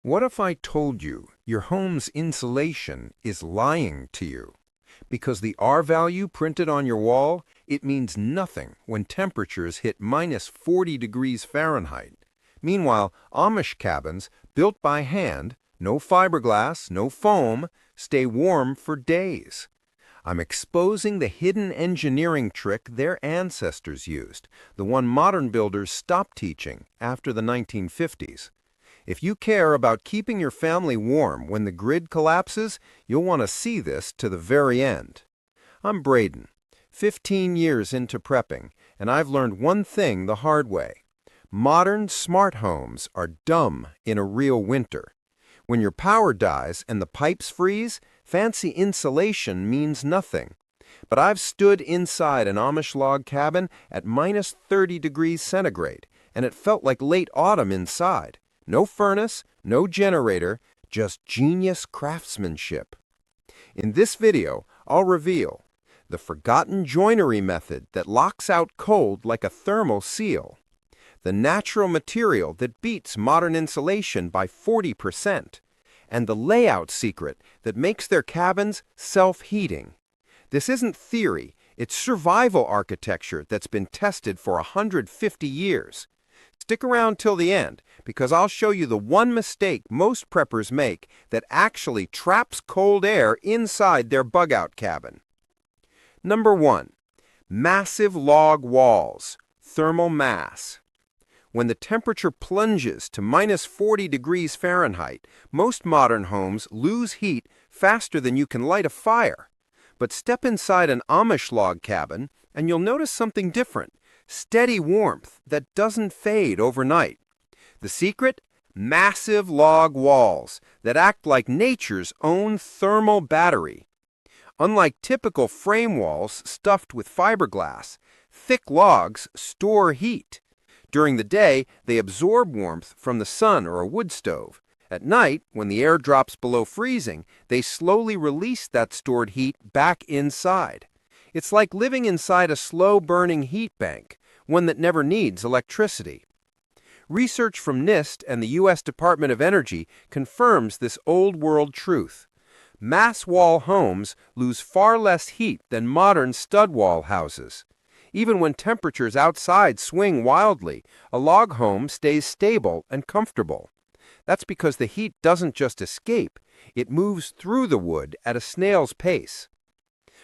What if I told you your home's insulation is lying to you? Because the R value printed on your wall, it means nothing when temperatures hit minus 40 degrees Fahrenheit. Meanwhile, Amish cabins, built by hand, no fiberglass, no foam, stay warm for days. I'm exposing the hidden engineering trick their ancestors used, the one modern builders stopped teaching after the 1950s. If you care about keeping your family warm when the grid collapses, you'll want to see this to the very end. I'm Braden, 15 years into prepping, and I've learned one thing the hard way. Modern smart homes are dumb in a real winter. When your power dies and the pipes freeze, fancy insulation means nothing. But I've stood inside an Amish log cabin at minus 30 degrees centigrade, and it felt like late autumn inside. No furnace, no generator, just genius craftsmanship. In this video, I'll reveal the forgotten joinery method that locks out cold like a thermal seal, the natural material that beats modern insulation by 40%, and the layout secret that makes their cabins self-heating. This isn't theory, it's survival architecture that's been tested for 150 years. Stick around till the end, because I'll show you the one mistake most preppers make that actually traps cold air inside their bug-out cabin. Number 1. Massive log walls, thermal mass. When the temperature plunges to minus 40 degrees Fahrenheit, most modern homes lose heat faster than you can light a fire. But step inside an Amish log cabin, and you'll notice something different. Steady warmth that doesn't fade overnight. The secret? Massive log walls that act like nature's own thermal battery. Unlike typical frame walls stuffed with fiberglass, thick logs store heat. During the day, they absorb warmth from the sun or a wood stove. At night, when the air drops below freezing, they slowly release that stored heat back inside. It's like living inside a slow-burning heat bank, one that never needs electricity. Research from NIST and the U.S. Department of Energy confirms this old-world truth. Mass wall homes lose far less heat than modern stud wall houses. Even when temperatures outside swing wildly, a log home stays stable and comfortable. That's because the heat doesn't just escape, it moves through the wood at a snail's pace.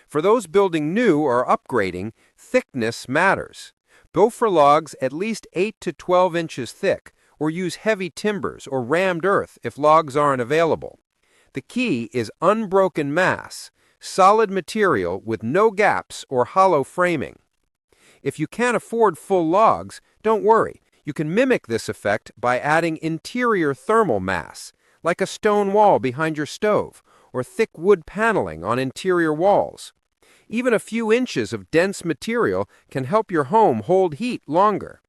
For those building new or upgrading, thickness matters. Go for logs at least 8 to 12 inches thick, or use heavy timbers or rammed earth if logs aren't available. The key is unbroken mass, solid material with no gaps or hollow framing. If you can't afford full logs, don't worry. You can mimic this effect by adding interior thermal mass, like a stone wall behind your stove, or thick wood paneling on interior walls. Even a few inches of dense material can help your home hold heat longer.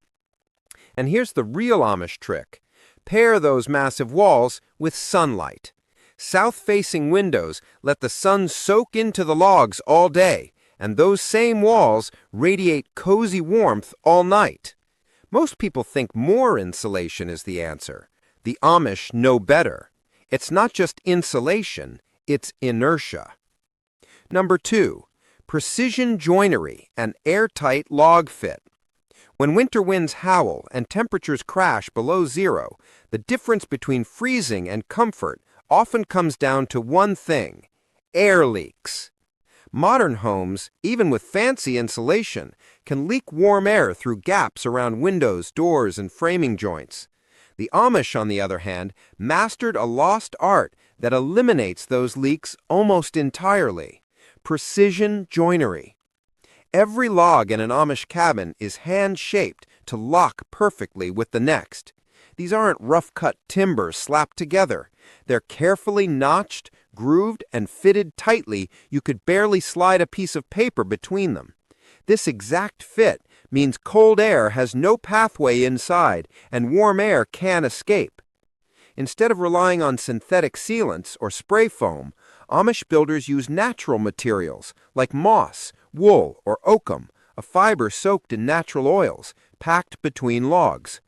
And here's the real Amish trick. Pair those massive walls with sunlight. South-facing windows let the sun soak into the logs all day, and those same walls radiate cozy warmth all night. Most people think more insulation is the answer. The Amish know better. It's not just insulation, it's inertia. Number 2. Precision joinery and airtight log fit. When winter winds howl and temperatures crash below zero, the difference between freezing and comfort often comes down to one thing: air leaks. Modern homes, even with fancy insulation, can leak warm air through gaps around windows, doors, and framing joints. The Amish, on the other hand, mastered a lost art that eliminates those leaks almost entirely. Precision joinery. Every log in an Amish cabin is hand-shaped to lock perfectly with the next. These aren't rough-cut timber slapped together. They're carefully notched, grooved, and fitted tightly you could barely slide a piece of paper between them. This exact fit means cold air has no pathway inside and warm air can't escape. Instead of relying on synthetic sealants or spray foam, Amish builders use natural materials like moss, wool, or oakum, a fiber soaked in natural oils, packed between logs.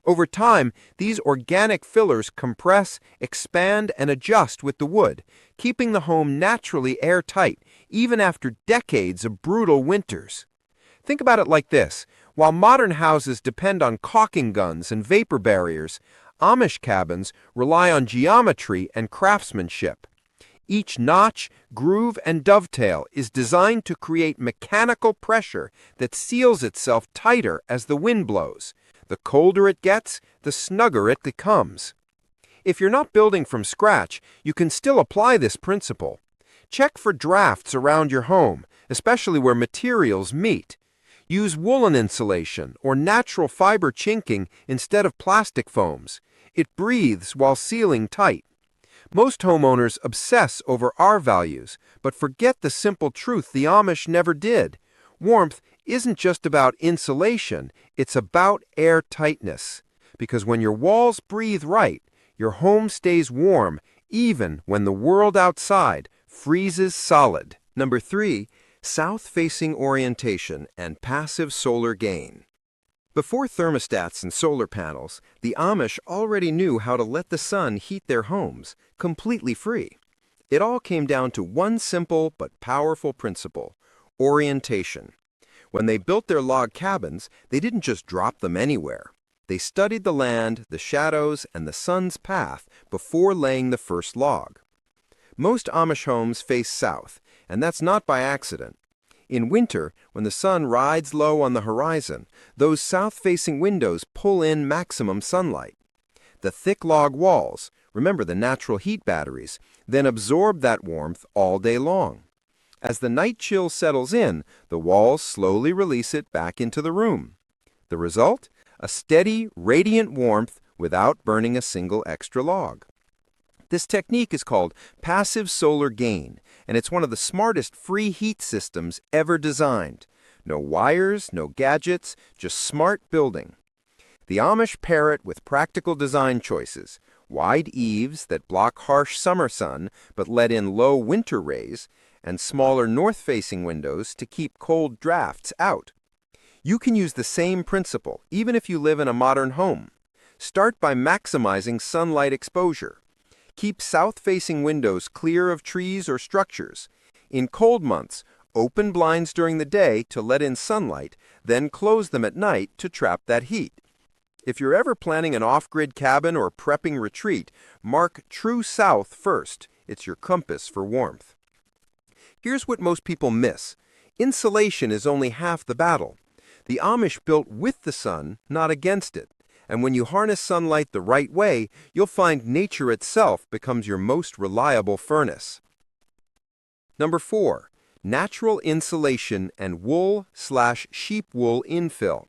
Over time, these organic fillers compress, expand, and adjust with the wood, keeping the home naturally airtight, even after decades of brutal winters. Think about it like this. While modern houses depend on caulking guns and vapor barriers, Amish cabins rely on geometry and craftsmanship. Each notch, groove, and dovetail is designed to create mechanical pressure that seals itself tighter as the wind blows. The colder it gets, the snugger it becomes. If you're not building from scratch, you can still apply this principle. Check for drafts around your home, especially where materials meet. Use woolen insulation or natural fiber chinking instead of plastic foams. It breathes while sealing tight. Most homeowners obsess over R values, but forget the simple truth the Amish never did. Warmth isn't just about insulation, it's about air tightness. Because when your walls breathe right, your home stays warm even when the world outside freezes solid. Number 3, south-facing orientation and passive solar gain. Before thermostats and solar panels, the Amish already knew how to let the sun heat their homes, completely free. It all came down to one simple but powerful principle: orientation. When they built their log cabins, they didn't just drop them anywhere. They studied the land, the shadows, and the sun's path before laying the first log. Most Amish homes face south, and that's not by accident. In winter, when the sun rides low on the horizon, those south-facing windows pull in maximum sunlight. The thick log walls, remember the natural heat batteries, then absorb that warmth all day long. As the night chill settles in, the walls slowly release it back into the room. The result? A steady, radiant warmth without burning a single extra log. This technique is called passive solar gain, and it's one of the smartest free heat systems ever designed. No wires, no gadgets, just smart building. The Amish pair it with practical design choices: wide eaves that block harsh summer sun but let in low winter rays, and smaller north-facing windows to keep cold drafts out. You can use the same principle even if you live in a modern home. Start by maximizing sunlight exposure. Keep south-facing windows clear of trees or structures. In cold months, open blinds during the day to let in sunlight, then close them at night to trap that heat. If you're ever planning an off-grid cabin or prepping retreat, mark true south first. It's your compass for warmth. Here's what most people miss. Insulation is only half the battle. The Amish built with the sun, not against it. And when you harness sunlight the right way, you'll find nature itself becomes your most reliable furnace. Number 4, natural insulation and wool/sheep wool infill.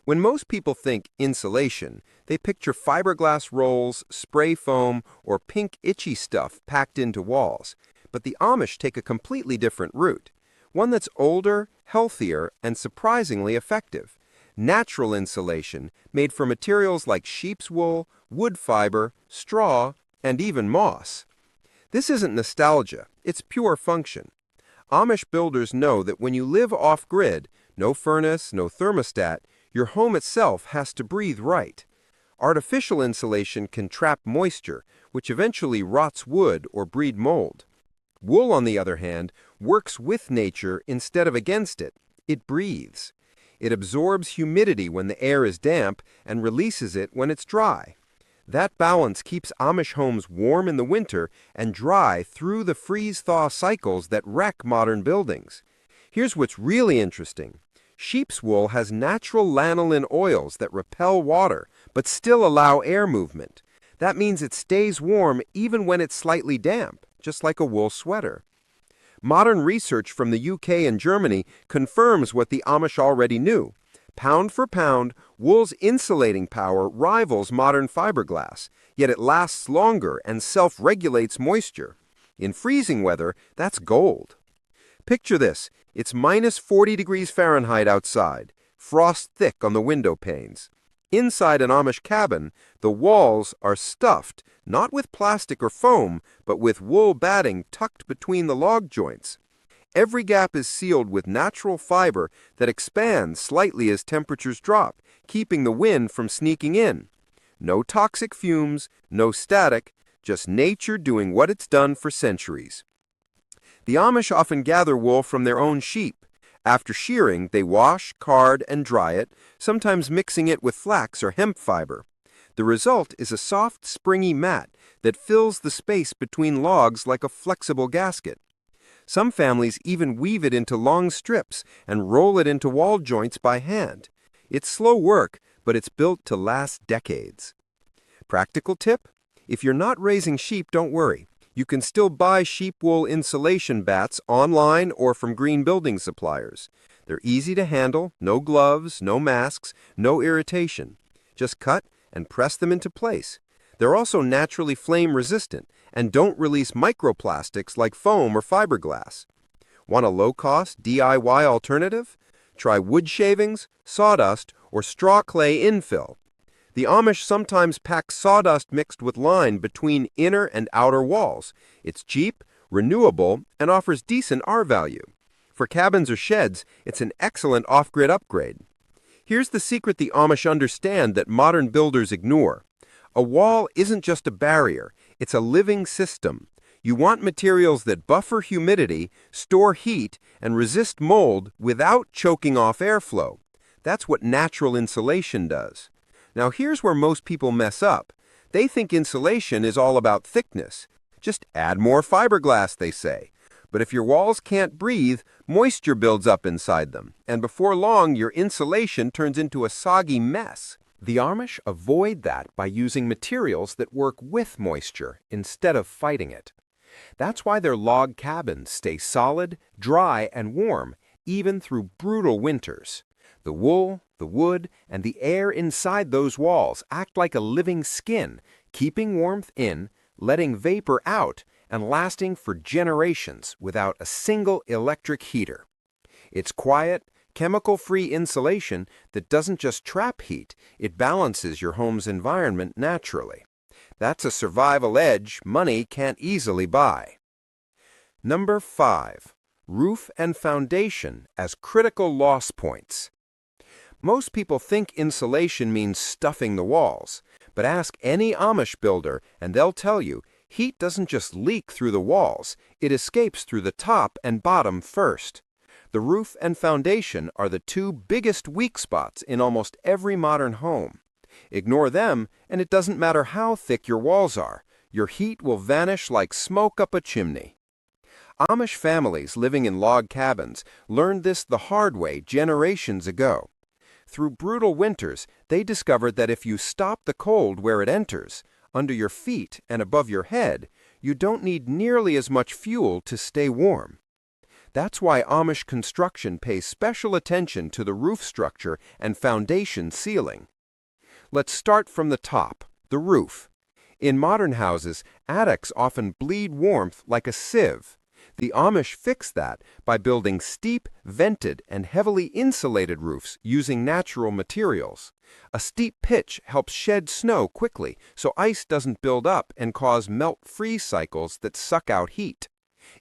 When most people think insulation, they picture fiberglass rolls, spray foam, or pink itchy stuff packed into walls. But the Amish take a completely different route, one that's older, healthier, and surprisingly effective. Natural insulation made from materials like sheep's wool, wood fiber, straw, and even moss. This isn't nostalgia, it's pure function. Amish builders know that when you live off-grid, no furnace, no thermostat, your home itself has to breathe right. Artificial insulation can trap moisture, which eventually rots wood or breed mold. Wool, on the other hand, works with nature instead of against it. It breathes. It absorbs humidity when the air is damp and releases it when it's dry. That balance keeps Amish homes warm in the winter and dry through the freeze-thaw cycles that wreck modern buildings. Here's what's really interesting. Sheep's wool has natural lanolin oils that repel water but still allow air movement. That means it stays warm even when it's slightly damp, just like a wool sweater. Modern research from the UK and Germany confirms what the Amish already knew. Pound for pound, wool's insulating power rivals modern fiberglass, yet it lasts longer and self-regulates moisture. In freezing weather, that's gold. Picture this. It's minus 40 degrees Fahrenheit outside, frost thick on the window panes. Inside an Amish cabin, the walls are stuffed, not with plastic or foam, but with wool batting tucked between the log joints. Every gap is sealed with natural fiber that expands slightly as temperatures drop, keeping the wind from sneaking in. No toxic fumes, no static, just nature doing what it's done for centuries. The Amish often gather wool from their own sheep. After shearing, they wash, card, and dry it, sometimes mixing it with flax or hemp fiber. The result is a soft, springy mat that fills the space between logs like a flexible gasket. Some families even weave it into long strips and roll it into wall joints by hand. It's slow work, but it's built to last decades. Practical tip? If you're not raising sheep, don't worry. You can still buy sheep wool insulation bats online or from green building suppliers. They're easy to handle, no gloves, no masks, no irritation. Just cut and press them into place. They're also naturally flame resistant and don't release microplastics like foam or fiberglass. Want a low-cost DIY alternative? Try wood shavings, sawdust, or straw clay infill. The Amish sometimes pack sawdust mixed with lime between inner and outer walls. It's cheap, renewable, and offers decent R value. For cabins or sheds, it's an excellent off-grid upgrade. Here's the secret the Amish understand that modern builders ignore. A wall isn't just a barrier, it's a living system. You want materials that buffer humidity, store heat, and resist mold without choking off airflow. That's what natural insulation does. Now here's where most people mess up. They think insulation is all about thickness. Just add more fiberglass, they say. But if your walls can't breathe, moisture builds up inside them, and before long your insulation turns into a soggy mess. The Amish avoid that by using materials that work with moisture instead of fighting it. That's why their log cabins stay solid, dry, and warm, even through brutal winters. The wool, the wood, and the air inside those walls act like a living skin, keeping warmth in, letting vapor out, and lasting for generations without a single electric heater. It's quiet, chemical-free insulation that doesn't just trap heat, it balances your home's environment naturally. That's a survival edge money can't easily buy. Number 5. Roof and foundation as critical loss points. Most people think insulation means stuffing the walls, but ask any Amish builder and they'll tell you heat doesn't just leak through the walls, it escapes through the top and bottom first. The roof and foundation are the two biggest weak spots in almost every modern home. Ignore them, and it doesn't matter how thick your walls are. Your heat will vanish like smoke up a chimney. Amish families living in log cabins learned this the hard way generations ago. Through brutal winters, they discovered that if you stop the cold where it enters, under your feet and above your head, you don't need nearly as much fuel to stay warm. That's why Amish construction pays special attention to the roof structure and foundation sealing. Let's start from the top, the roof. In modern houses, attics often bleed warmth like a sieve. The Amish fix that by building steep, vented, and heavily insulated roofs using natural materials. A steep pitch helps shed snow quickly so ice doesn't build up and cause melt-freeze cycles that suck out heat.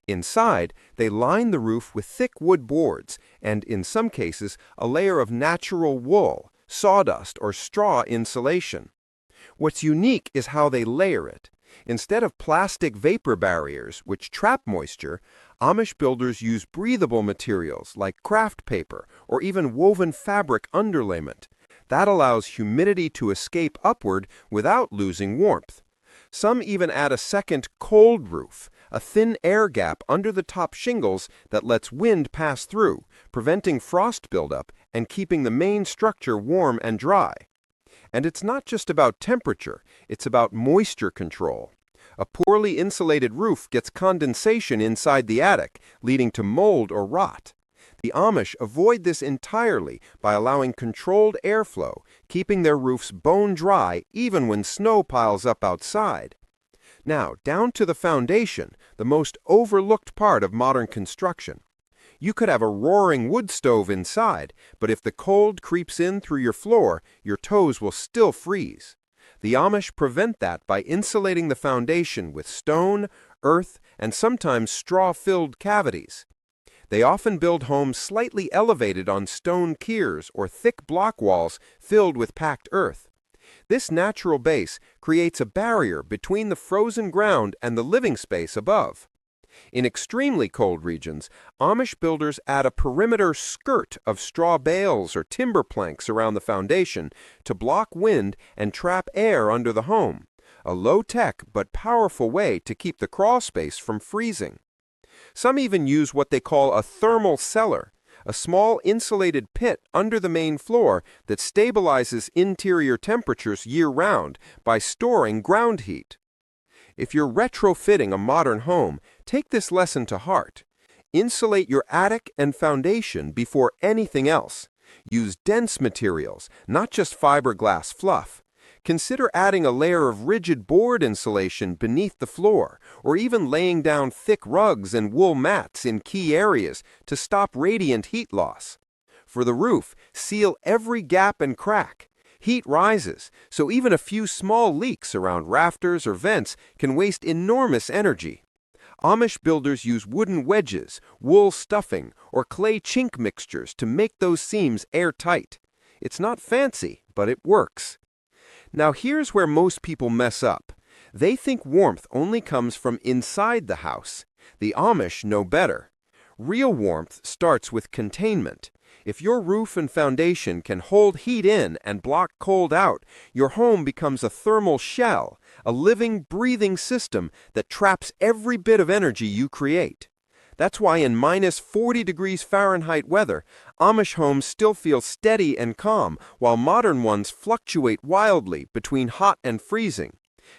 Inside, they line the roof with thick wood boards and, in some cases, a layer of natural wool, sawdust, or straw insulation. What's unique is how they layer it. Instead of plastic vapor barriers, which trap moisture, Amish builders use breathable materials like craft paper or even woven fabric underlayment. That allows humidity to escape upward without losing warmth. Some even add a second cold roof, a thin air gap under the top shingles that lets wind pass through, preventing frost buildup and keeping the main structure warm and dry. And it's not just about temperature, it's about moisture control. A poorly insulated roof gets condensation inside the attic, leading to mold or rot. The Amish avoid this entirely by allowing controlled airflow, keeping their roofs bone dry even when snow piles up outside. Now, down to the foundation, the most overlooked part of modern construction. You could have a roaring wood stove inside, but if the cold creeps in through your floor, your toes will still freeze. The Amish prevent that by insulating the foundation with stone, earth, and sometimes straw-filled cavities. They often build homes slightly elevated on stone piers or thick block walls filled with packed earth. This natural base creates a barrier between the frozen ground and the living space above. In extremely cold regions, Amish builders add a perimeter skirt of straw bales or timber planks around the foundation to block wind and trap air under the home, a low-tech but powerful way to keep the crawl space from freezing. Some even use what they call a thermal cellar, a small insulated pit under the main floor that stabilizes interior temperatures year-round by storing ground heat. If you're retrofitting a modern home, take this lesson to heart. Insulate your attic and foundation before anything else. Use dense materials, not just fiberglass fluff. Consider adding a layer of rigid board insulation beneath the floor, or even laying down thick rugs and wool mats in key areas to stop radiant heat loss. For the roof, seal every gap and crack. Heat rises, so even a few small leaks around rafters or vents can waste enormous energy. Amish builders use wooden wedges, wool stuffing, or clay chink mixtures to make those seams airtight. It's not fancy, but it works. Now here's where most people mess up. They think warmth only comes from inside the house. The Amish know better. Real warmth starts with containment. If your roof and foundation can hold heat in and block cold out, your home becomes a thermal shell, a living, breathing system that traps every bit of energy you create. That's why in minus 40 degrees Fahrenheit weather, Amish homes still feel steady and calm, while modern ones fluctuate wildly between hot and freezing.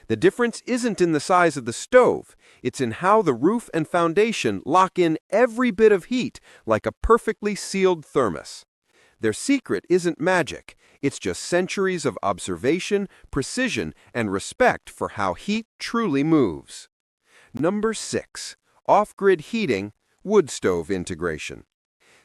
The difference isn't in the size of the stove, it's in how the roof and foundation lock in every bit of heat like a perfectly sealed thermos. Their secret isn't magic, it's just centuries of observation, precision, and respect for how heat truly moves. Number 6. Off-grid heating, wood stove integration.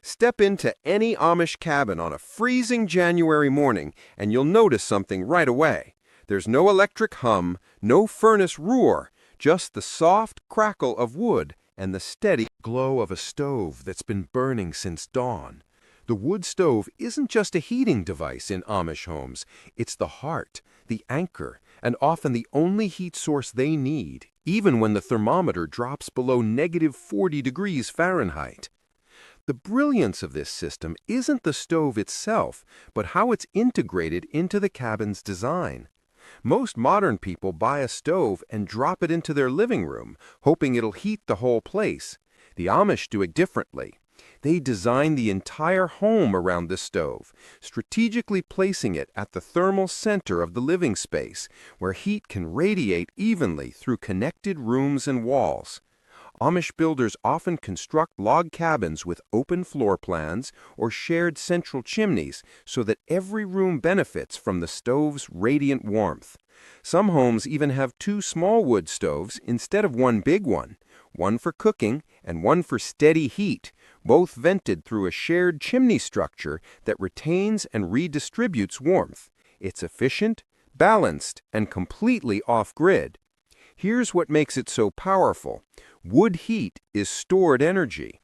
Step into any Amish cabin on a freezing January morning and you'll notice something right away. There's no electric hum, no furnace roar, just the soft crackle of wood and the steady glow of a stove that's been burning since dawn. The wood stove isn't just a heating device in Amish homes, it's the heart, the anchor, and often the only heat source they need, even when the thermometer drops below negative 40 degrees Fahrenheit. The brilliance of this system isn't the stove itself, but how it's integrated into the cabin's design. Most modern people buy a stove and drop it into their living room, hoping it'll heat the whole place. The Amish do it differently. They design the entire home around the stove, strategically placing it at the thermal center of the living space, where heat can radiate evenly through connected rooms and walls. Amish builders often construct log cabins with open floor plans or shared central chimneys so that every room benefits from the stove's radiant warmth. Some homes even have 2 small wood stoves instead of one big one for cooking and one for steady heat, both vented through a shared chimney structure that retains and redistributes warmth. It's efficient, balanced, and completely off-grid. Here's what makes it so powerful. Wood heat is stored energy.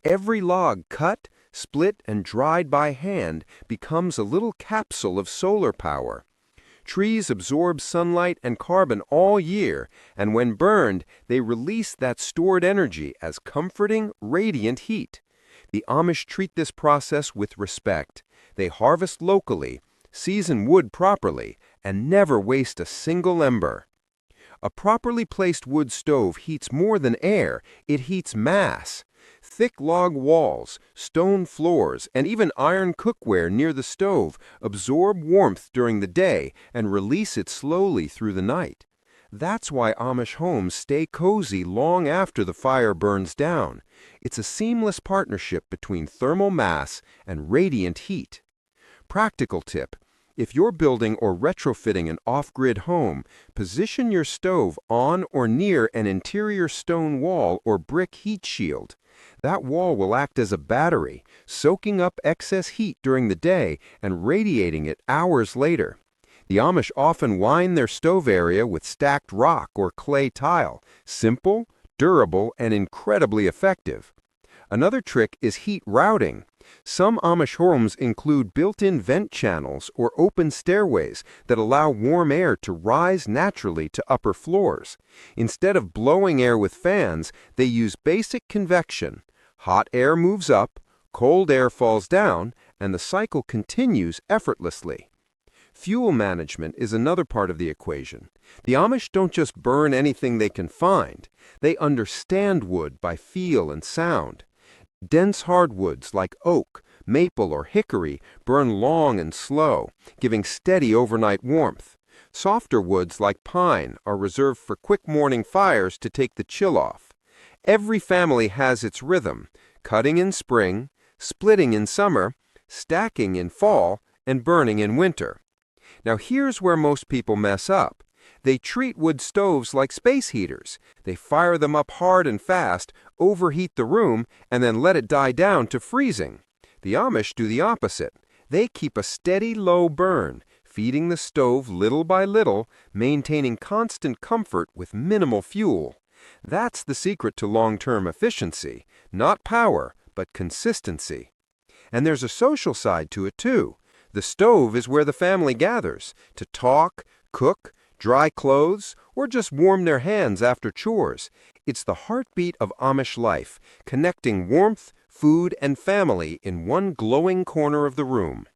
Every log cut, split, and dried by hand becomes a little capsule of solar power. Trees absorb sunlight and carbon all year, and when burned, they release that stored energy as comforting, radiant heat. The Amish treat this process with respect. They harvest locally, season wood properly, and never waste a single ember. A properly placed wood stove heats more than air, it heats mass. Thick log walls, stone floors, and even iron cookware near the stove absorb warmth during the day and release it slowly through the night. That's why Amish homes stay cozy long after the fire burns down. It's a seamless partnership between thermal mass and radiant heat. Practical tip: if you're building or retrofitting an off-grid home, position your stove on or near an interior stone wall or brick heat shield. That wall will act as a battery, soaking up excess heat during the day and radiating it hours later. The Amish often line their stove area with stacked rock or clay tile, simple, durable, and incredibly effective. Another trick is heat routing. Some Amish homes include built-in vent channels or open stairways that allow warm air to rise naturally to upper floors. Instead of blowing air with fans, they use basic convection. Hot air moves up, cold air falls down, and the cycle continues effortlessly. Fuel management is another part of the equation. The Amish don't just burn anything they can find. They understand wood by feel and sound. Dense hardwoods like oak, maple, or hickory burn long and slow, giving steady overnight warmth. Softer woods like pine are reserved for quick morning fires to take the chill off. Every family has its rhythm: cutting in spring, splitting in summer, stacking in fall, and burning in winter. Now here's where most people mess up. They treat wood stoves like space heaters. They fire them up hard and fast, overheat the room, and then let it die down to freezing. The Amish do the opposite. They keep a steady, low burn, feeding the stove little by little, maintaining constant comfort with minimal fuel. That's the secret to long-term efficiency. Not power, but consistency. And there's a social side to it, too. The stove is where the family gathers to talk, cook, dry clothes, or just warm their hands after chores. It's the heartbeat of Amish life, connecting warmth, food, and family in one glowing corner of the room.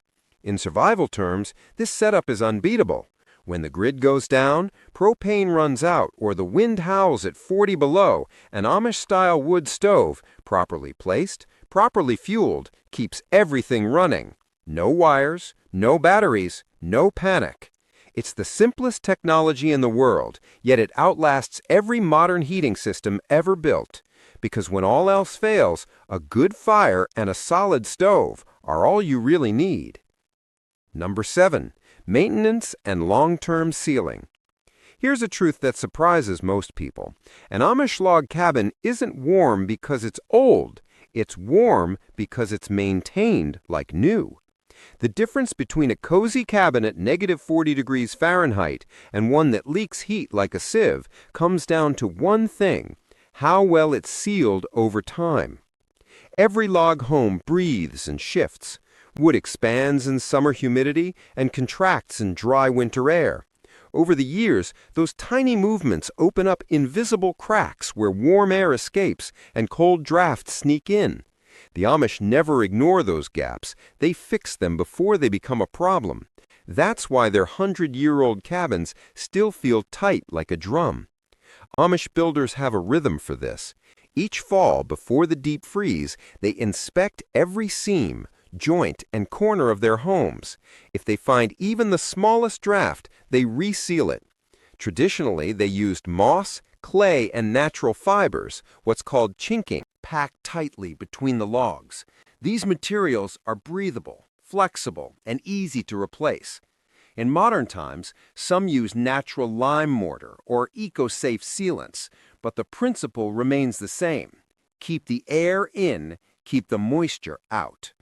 In survival terms, this setup is unbeatable. When the grid goes down, propane runs out, or the wind howls at 40 below, an Amish-style wood stove, properly placed, properly fueled, keeps everything running. No wires, no batteries, no panic. It's the simplest technology in the world, yet it outlasts every modern heating system ever built. Because when all else fails, a good fire and a solid stove are all you really need. Number 7. Maintenance and long-term sealing. Here's a truth that surprises most people. An Amish log cabin isn't warm because it's old. It's warm because it's maintained like new. The difference between a cozy cabin at -40 degrees Fahrenheit and one that leaks heat like a sieve comes down to one thing: how well it's sealed over time. Every log home breathes and shifts. Wood expands in summer humidity and contracts in dry winter air. Over the years, those tiny movements open up invisible cracks where warm air escapes and cold drafts sneak in. The Amish never ignore those gaps. They fix them before they become a problem. That's why their 100-year-old cabins still feel tight like a drum. Amish builders have a rhythm for this. Each fall, before the deep freeze, they inspect every seam, joint, and corner of their homes. If they find even the smallest draft, they reseal it. Traditionally, they used moss, clay, and natural fibers, what's called chinking, packed tightly between the logs. These materials are breathable, flexible, and easy to replace. In modern times, some use natural lime mortar or eco-safe sealants, but the principle remains the same. Keep the air in, keep the moisture out.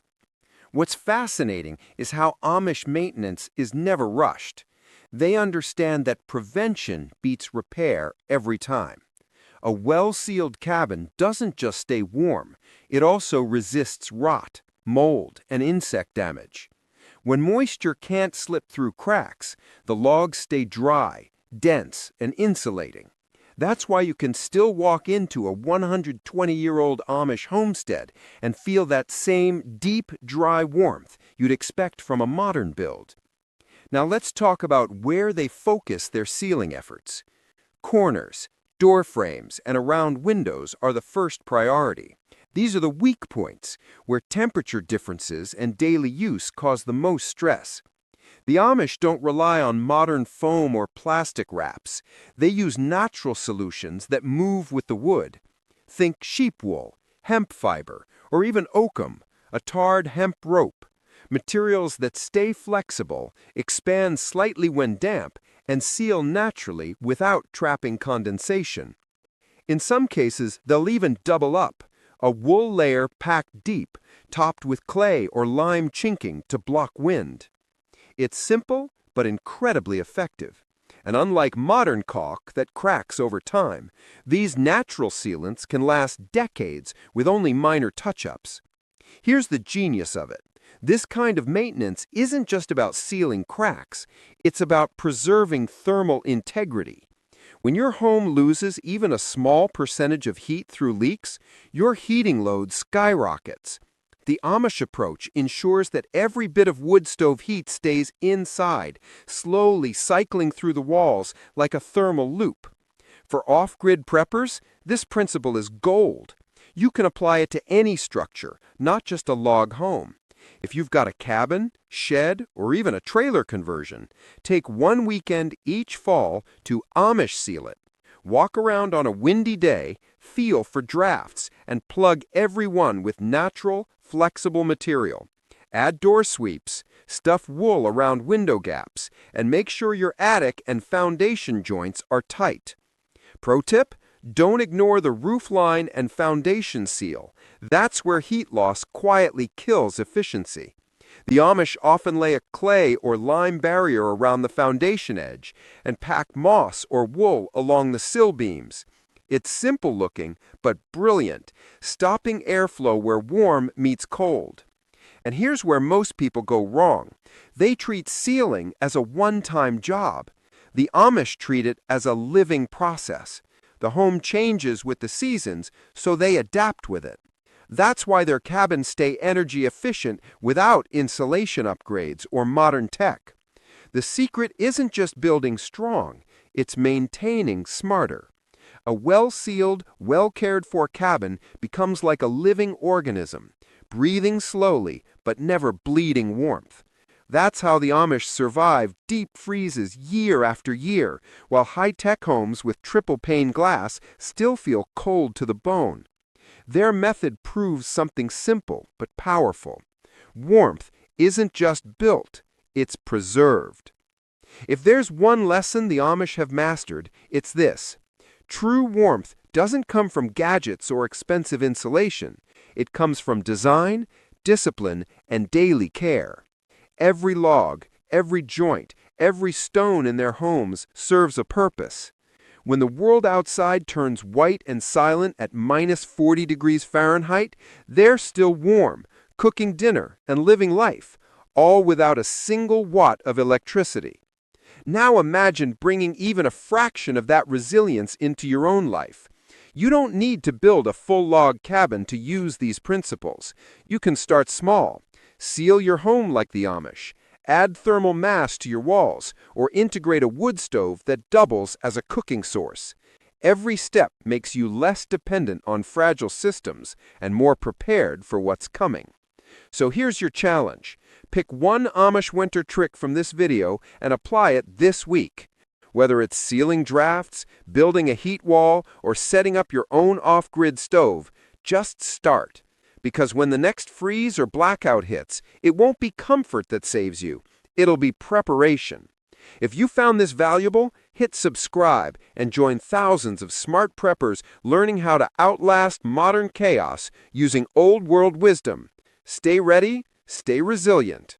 What's fascinating is how Amish maintenance is never rushed. They understand that prevention beats repair every time. A well-sealed cabin doesn't just stay warm, it also resists rot, mold, and insect damage. When moisture can't slip through cracks, the logs stay dry, dense, and insulating. That's why you can still walk into a 120-year-old Amish homestead and feel that same deep, dry warmth you'd expect from a modern build. Now let's talk about where they focus their sealing efforts. Corners, door frames, and around windows are the first priority. These are the weak points, where temperature differences and daily use cause the most stress. The Amish don't rely on modern foam or plastic wraps. They use natural solutions that move with the wood. Think sheep wool, hemp fiber, or even oakum, a tarred hemp rope. Materials that stay flexible, expand slightly when damp, and seal naturally without trapping condensation. In some cases, they'll even double up, a wool layer packed deep, topped with clay or lime chinking to block wind. It's simple, but incredibly effective. And unlike modern caulk that cracks over time, these natural sealants can last decades with only minor touch-ups. Here's the genius of it. This kind of maintenance isn't just about sealing cracks, it's about preserving thermal integrity. When your home loses even a small percentage of heat through leaks, your heating load skyrockets. The Amish approach ensures that every bit of wood stove heat stays inside, slowly cycling through the walls like a thermal loop. For off-grid preppers, this principle is gold. You can apply it to any structure, not just a log home. If you've got a cabin, shed, or even a trailer conversion, take one weekend each fall to Amish seal it. Walk around on a windy day, feel for drafts, and plug every one with natural, flexible material. Add door sweeps, stuff wool around window gaps, and make sure your attic and foundation joints are tight. Pro tip: don't ignore the roof line and foundation seal. That's where heat loss quietly kills efficiency. The Amish often lay a clay or lime barrier around the foundation edge and pack moss or wool along the sill beams. It's simple looking, but brilliant, stopping airflow where warm meets cold. And here's where most people go wrong. They treat sealing as a one-time job. The Amish treat it as a living process. The home changes with the seasons, so they adapt with it. That's why their cabins stay energy efficient without insulation upgrades or modern tech. The secret isn't just building strong, it's maintaining smarter. A well-sealed, well-cared-for cabin becomes like a living organism, breathing slowly but never bleeding warmth. That's how the Amish survive deep freezes year after year, while high-tech homes with triple-pane glass still feel cold to the bone. Their method proves something simple but powerful. Warmth isn't just built, it's preserved. If there's one lesson the Amish have mastered, it's this. True warmth doesn't come from gadgets or expensive insulation. It comes from design, discipline, and daily care. Every log, every joint, every stone in their homes serves a purpose. When the world outside turns white and silent at minus 40 degrees Fahrenheit, they're still warm, cooking dinner and living life, all without a single watt of electricity. Now imagine bringing even a fraction of that resilience into your own life. You don't need to build a full log cabin to use these principles. You can start small. Seal your home like the Amish. Add thermal mass to your walls, or integrate a wood stove that doubles as a cooking source. Every step makes you less dependent on fragile systems and more prepared for what's coming. So here's your challenge. Pick one Amish winter trick from this video and apply it this week. Whether it's sealing drafts, building a heat wall, or setting up your own off-grid stove, just start. Because when the next freeze or blackout hits, it won't be comfort that saves you. It'll be preparation. If you found this valuable, hit subscribe and join thousands of smart preppers learning how to outlast modern chaos using old world wisdom. Stay ready, stay resilient.